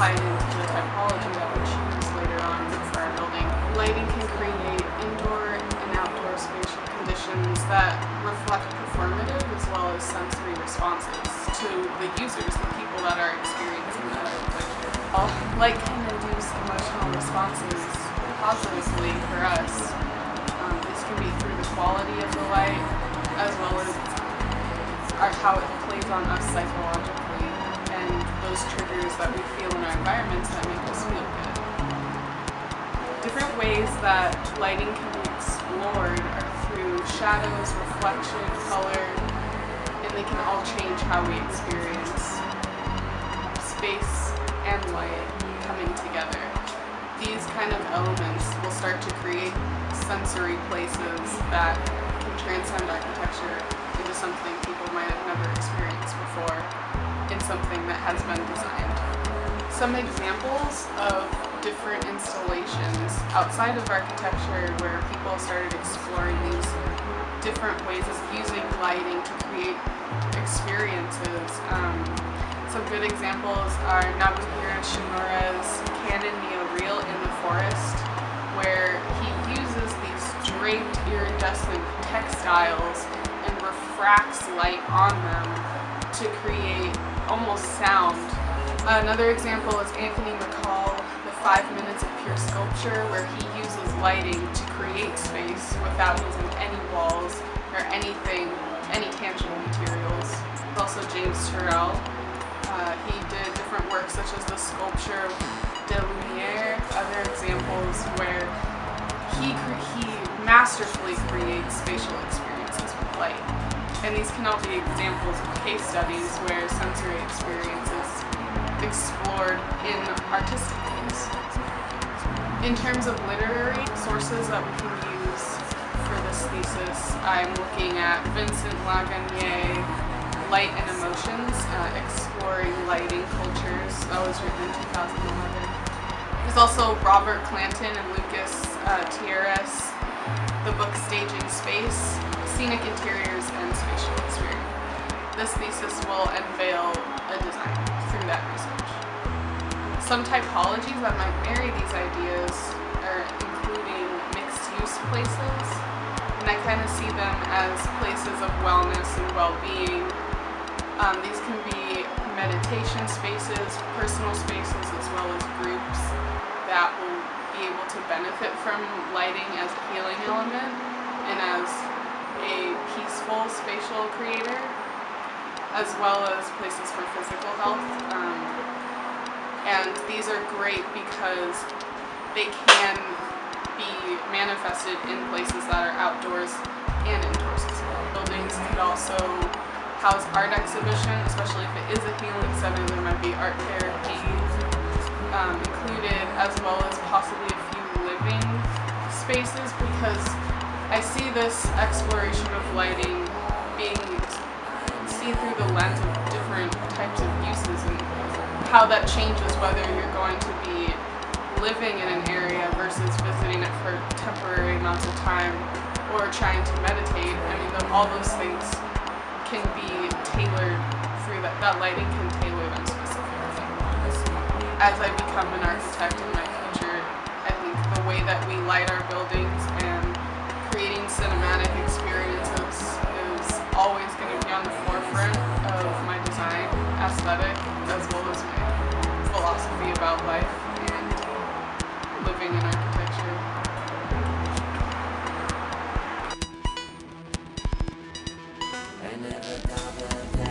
tied into the typology that we choose later on for our building. Lighting can create indoor and outdoor spatial conditions that reflect performative as well as sensory responses to the users, the people that are experiencing that architecture. Light can induce emotional responses positively for us. This can be through the quality of the light as well as how it plays on us psychologically and those triggers that we feel in our environments that make us feel good. Different ways that lighting can be explored are through shadows, reflection, color, and they can all change how we experience space and light coming together. These kind of elements will start to create sensory places that can transcend architecture into something people might have never experienced before in something that has been designed. Some examples of different installations outside of architecture where people started exploring these different ways of using lighting to create experiences. Some good examples are Nobuhiro Shimura's Canon Neoreal in the Forest, where he uses these draped iridescent textiles and refracts light on them to create almost sound. Another example is Anthony McCall, The 5 Minutes of Pure Sculpture, where he uses lighting to create space without using any walls or anything, any tangible materials. Also James Turrell. He did different works such as the sculpture de Lumiere, other examples where he masterfully creates spatial experiences with light. And these can all be examples of case studies where sensory experiences explored in artistic ways. In terms of literary sources that we can use for this thesis, I'm looking at Vincent Lagunier, Light and Emotions, Exploring Lighting Cultures. That was written in 2011. There's also Robert Clanton and Lucas Tierras, the book Staging Space, Scenic Interiors and Spatial Experience. This thesis will unveil a design through that research. Some typologies that might marry these ideas are including mixed-use places, and I kind of see them as places of wellness and well-being. These can be meditation spaces, personal spaces, as well as groups that will be able to benefit from lighting as a healing element and as a peaceful spatial creator, as well as places for physical health. And these are great because they can be manifested in places that are outdoors and indoors as well. Buildings could also house art exhibition, especially if it is a healing center. There might be art therapy included, as well as possibly a few living spaces, because I see this exploration of lighting being seen through the lens of different types of uses and how that changes whether you're going to be living in an area versus visiting it for temporary amounts of time or trying to meditate. I mean, all those things can be tailored through that lighting can tailor them specifically. As I become an architect in my future, I think the way that we light our buildings and creating cinematic experiences is always going to be on the forefront of my design aesthetic, as well as my philosophy about life and living in architecture. I never thought that